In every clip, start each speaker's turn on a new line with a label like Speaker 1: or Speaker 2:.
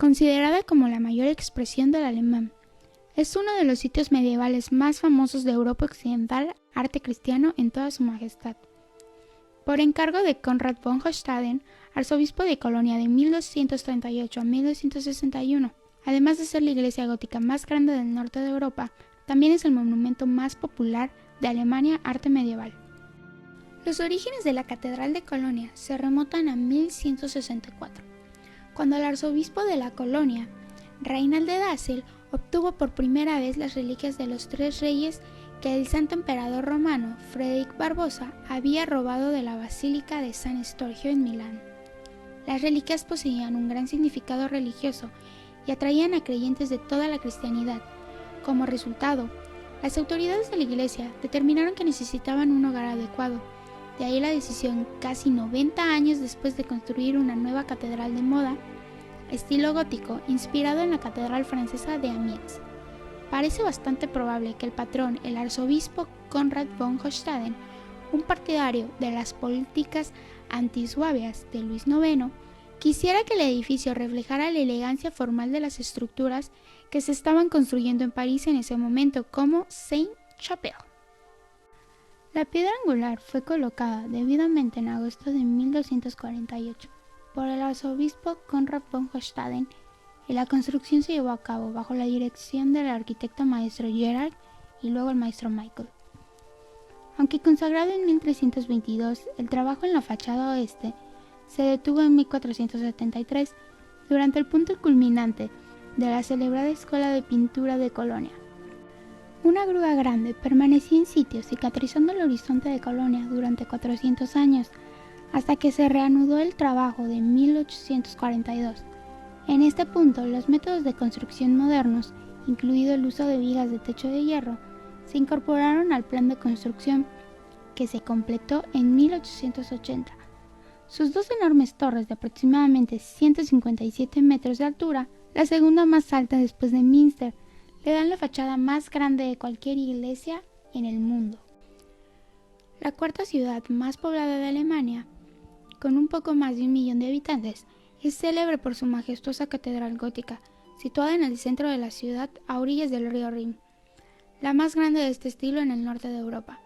Speaker 1: Considerada como la mayor expresión del alemán, es uno de los sitios medievales más famosos de Europa Occidental, arte cristiano en toda su majestad. Por encargo de Konrad von Hochstaden, arzobispo de Colonia de 1238 a 1261, además de ser la iglesia gótica más grande del norte de Europa, también es el monumento más popular de Alemania arte medieval. Los orígenes de la Catedral de Colonia se remontan a 1164, cuando el arzobispo de la Colonia, Reinald de Dassel, obtuvo por primera vez las reliquias de los tres reyes que el santo emperador romano, Frederick Barbosa, había robado de la Basílica de San Estorgio en Milán. Las reliquias poseían un gran significado religioso y atraían a creyentes de toda la cristianidad. Como resultado, las autoridades de la iglesia determinaron que necesitaban un hogar adecuado. De ahí la decisión, casi 90 años después, de construir una nueva catedral de moda, estilo gótico, inspirado en la catedral francesa de Amiens. Parece bastante probable que el patrón, el arzobispo Konrad von Hochstaden, un partidario de las políticas antisuavias de Luis IX, quisiera que el edificio reflejara la elegancia formal de las estructuras que se estaban construyendo en París en ese momento, como Sainte-Chapelle. La piedra angular fue colocada debidamente en agosto de 1248 por el arzobispo Konrad von Hochstaden, y la construcción se llevó a cabo bajo la dirección del arquitecto maestro Gerard y luego el maestro Michael. Aunque consagrado en 1322, el trabajo en la fachada oeste se detuvo en 1473, durante el punto culminante de la celebrada Escuela de Pintura de Colonia. Una grúa grande permanecía en sitio cicatrizando el horizonte de Colonia durante 400 años, hasta que se reanudó el trabajo de 1842. En este punto, los métodos de construcción modernos, incluido el uso de vigas de techo de hierro, se incorporaron al plan de construcción, que se completó en 1880. Sus dos enormes torres de aproximadamente 157 metros de altura, la segunda más alta después de Münster, le dan la fachada más grande de cualquier iglesia en el mundo. La cuarta ciudad más poblada de Alemania, con un poco más de 1 millón de habitantes, es célebre por su majestuosa catedral gótica, situada en el centro de la ciudad a orillas del río Rin, la más grande de este estilo en el norte de Europa.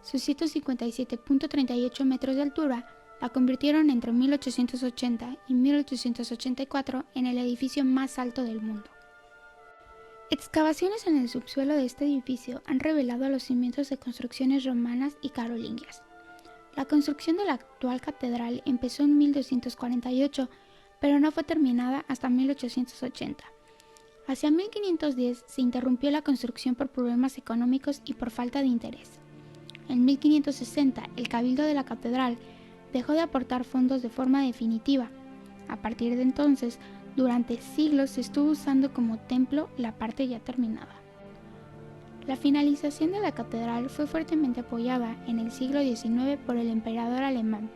Speaker 1: Sus 157.38 metros de altura la convirtieron entre 1880 y 1884 en el edificio más alto del mundo. Excavaciones en el subsuelo de este edificio han revelado los cimientos de construcciones romanas y carolingias. La construcción de la actual catedral empezó en 1248, pero no fue terminada hasta 1880. Hacia 1510 se interrumpió la construcción por problemas económicos y por falta de interés. En 1560, el cabildo de la catedral dejó de aportar fondos de forma definitiva. A partir de entonces, durante siglos se estuvo usando como templo la parte ya terminada. La finalización de la catedral fue fuertemente apoyada en el siglo XIX por el emperador alemán,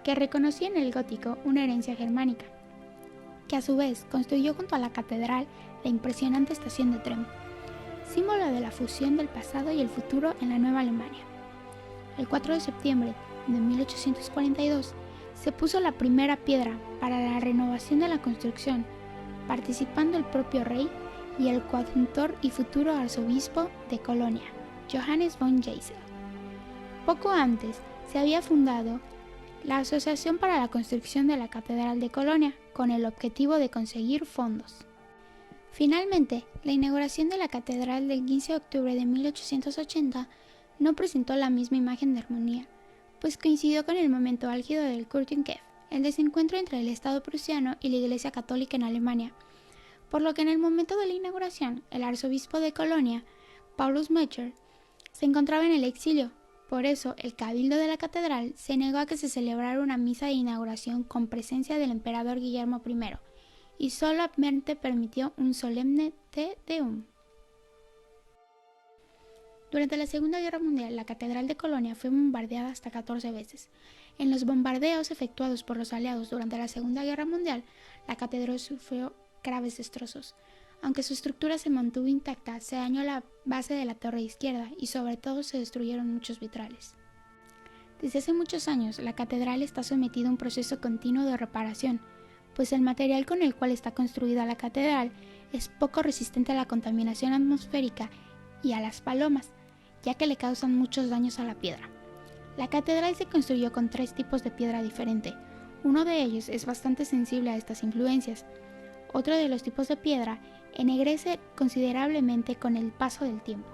Speaker 1: que reconocía en el gótico una herencia germánica, que a su vez construyó junto a la catedral la impresionante estación de tren, símbolo de la fusión del pasado y el futuro en la Nueva Alemania. El 4 de septiembre de 1842 se puso la primera piedra para la renovación de la construcción, participando el propio rey y el coadjutor y futuro arzobispo de Colonia, Johannes von Geisel. Poco antes se había fundado la Asociación para la Construcción de la Catedral de Colonia, con el objetivo de conseguir fondos. Finalmente, la inauguración de la catedral del 15 de octubre de 1880 no presentó la misma imagen de armonía, pues coincidió con el momento álgido del Kirchenkrieg, el desencuentro entre el Estado prusiano y la Iglesia Católica en Alemania, por lo que en el momento de la inauguración, el arzobispo de Colonia, Paulus Mecher, se encontraba en el exilio. Por eso, el cabildo de la catedral se negó a que se celebrara una misa de inauguración con presencia del emperador Guillermo I, y solamente permitió un solemne Te Deum. Durante la Segunda Guerra Mundial, la Catedral de Colonia fue bombardeada hasta 14 veces. En los bombardeos efectuados por los aliados durante la Segunda Guerra Mundial, la catedral sufrió graves destrozos. Aunque su estructura se mantuvo intacta, se dañó la base de la torre izquierda y sobre todo se destruyeron muchos vitrales. Desde hace muchos años, la catedral está sometida a un proceso continuo de reparación, pues el material con el cual está construida la catedral es poco resistente a la contaminación atmosférica y a las palomas, ya que le causan muchos daños a la piedra. La catedral se construyó con 3 tipos de piedra diferente. Uno de ellos es bastante sensible a estas influencias. Otro de los tipos de piedra ennegrece considerablemente con el paso del tiempo.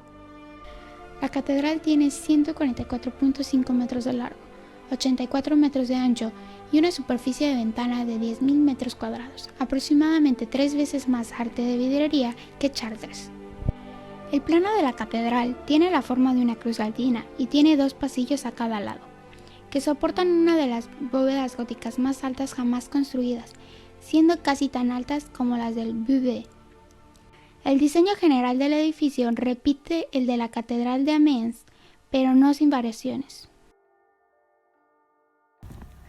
Speaker 1: La catedral tiene 144.5 metros de largo, 84 metros de ancho y una superficie de ventana de 10.000 metros cuadrados, aproximadamente 3 veces más arte de vidriería que Chartres. El plano de la catedral tiene la forma de una cruz latina y tiene 2 pasillos a cada lado, que soportan una de las bóvedas góticas más altas jamás construidas, siendo casi tan altas como las del Beauvais. El diseño general del edificio repite el de la catedral de Amiens, pero no sin variaciones.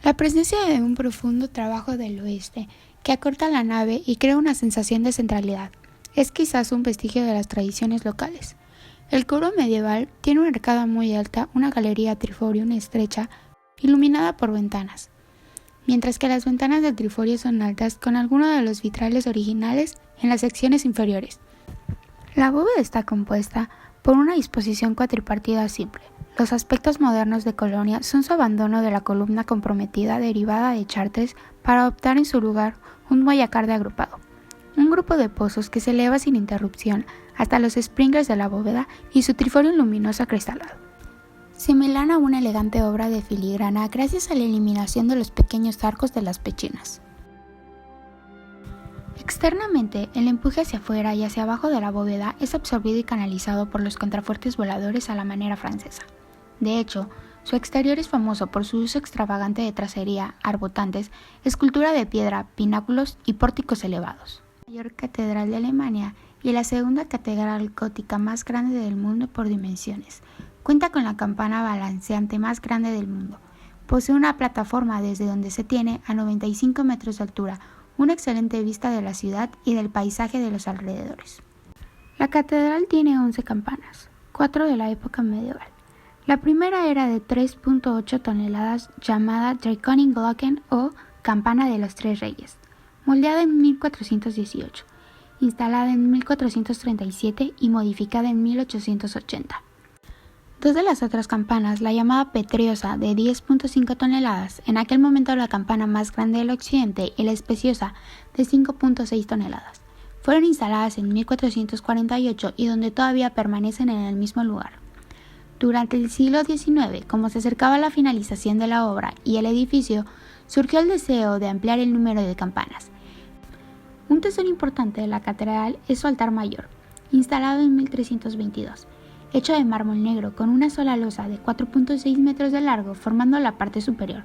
Speaker 1: La presencia de un profundo trabajo del oeste que acorta la nave y crea una sensación de centralidad es quizás un vestigio de las tradiciones locales. El coro medieval tiene una arcada muy alta, una galería triforium estrecha, iluminada por ventanas, mientras que las ventanas del triforio son altas con algunos de los vitrales originales en las secciones inferiores. La bóveda está compuesta por una disposición cuatripartida simple. Los aspectos modernos de Colonia son su abandono de la columna comprometida derivada de Chartres para optar en su lugar un muellacarde agrupado, un grupo de pozos que se eleva sin interrupción hasta los sprinklers de la bóveda y su triforio luminoso acristalado, similar a una elegante obra de filigrana gracias a la eliminación de los pequeños arcos de las pechinas. Externamente, el empuje hacia afuera y hacia abajo de la bóveda es absorbido y canalizado por los contrafuertes voladores a la manera francesa. De hecho, su exterior es famoso por su uso extravagante de tracería, arbotantes, escultura de piedra, pináculos y pórticos elevados. La mayor catedral de Alemania y la segunda catedral gótica más grande del mundo por dimensiones. Cuenta con la campana balanceante más grande del mundo. Posee una plataforma desde donde se tiene a 95 metros de altura, una excelente vista de la ciudad y del paisaje de los alrededores. La catedral tiene 11 campanas, 4 de la época medieval. La primera era de 3.8 toneladas llamada Draconic-Glocken o Campana de los Tres Reyes, moldeada en 1418, instalada en 1437 y modificada en 1880. 2 de las otras campanas, la llamada Petriosa de 10.5 toneladas, en aquel momento la campana más grande del occidente, y la Especiosa de 5.6 toneladas, fueron instaladas en 1448 y donde todavía permanecen en el mismo lugar. Durante el siglo XIX, como se acercaba la finalización de la obra y el edificio, surgió el deseo de ampliar el número de campanas. Un tesoro importante de la catedral es su altar mayor, instalado en 1322, hecho de mármol negro con una sola losa de 4.6 metros de largo formando la parte superior.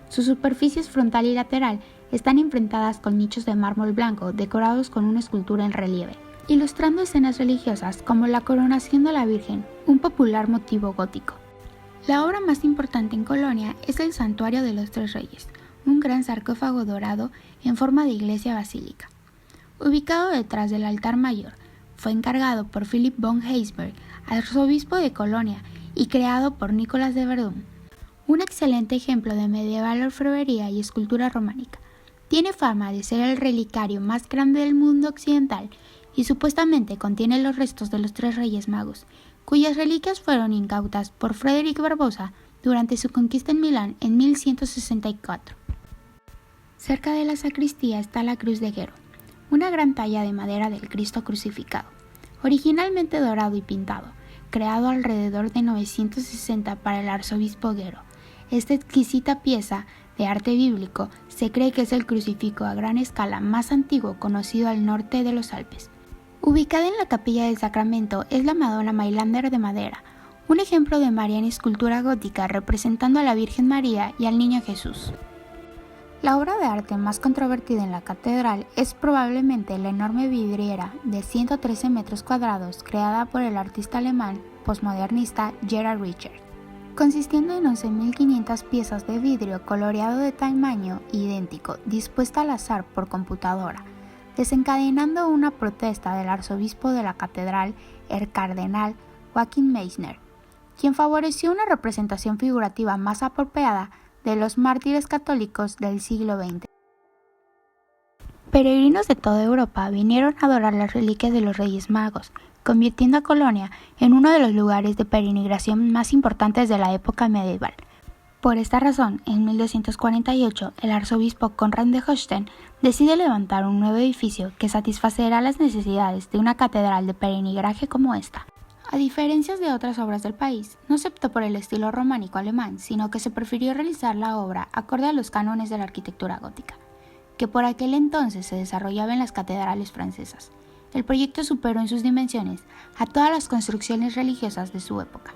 Speaker 1: Sus superficies frontal y lateral están enfrentadas con nichos de mármol blanco decorados con una escultura en relieve, ilustrando escenas religiosas como la coronación de la Virgen, un popular motivo gótico. La obra más importante en Colonia es el Santuario de los Tres Reyes, un gran sarcófago dorado en forma de iglesia basílica. Ubicado detrás del altar mayor, fue encargado por Philipp von Heisberg, arzobispo de Colonia, y creado por Nicolás de Verdun. Un excelente ejemplo de medieval orfebrería y escultura románica. Tiene fama de ser el relicario más grande del mundo occidental y supuestamente contiene los restos de los tres reyes magos, cuyas reliquias fueron incautas por Frederick Barbosa durante su conquista en Milán en 1164. Cerca de la sacristía está la Cruz de Guero, una gran talla de madera del Cristo crucificado, originalmente dorado y pintado, creado alrededor de 960 para el arzobispo Guero. Esta exquisita pieza de arte bíblico se cree que es el crucifijo a gran escala más antiguo conocido al norte de los Alpes. Ubicada en la capilla del Sacramento es la Madonna Mailander de madera, un ejemplo de María en escultura gótica representando a la Virgen María y al Niño Jesús. La obra de arte más controvertida en la catedral es probablemente la enorme vidriera de 113 metros cuadrados creada por el artista alemán postmodernista Gerhard Richter, consistiendo en 11.500 piezas de vidrio coloreado de tamaño idéntico dispuesta al azar por computadora, desencadenando una protesta del arzobispo de la catedral, el cardenal Joachim Meissner, quien favoreció una representación figurativa más apropiada de los mártires católicos del siglo XX. Peregrinos de toda Europa vinieron a adorar las reliquias de los Reyes Magos, convirtiendo a Colonia en uno de los lugares de peregrinación más importantes de la época medieval. Por esta razón, en 1248, el arzobispo Conrad de Holstein decide levantar un nuevo edificio que satisfacerá las necesidades de una catedral de peregrinaje como esta. A diferencia de otras obras del país, no se optó por el estilo románico alemán, sino que se prefirió realizar la obra acorde a los cánones de la arquitectura gótica, que por aquel entonces se desarrollaba en las catedrales francesas. El proyecto superó en sus dimensiones a todas las construcciones religiosas de su época.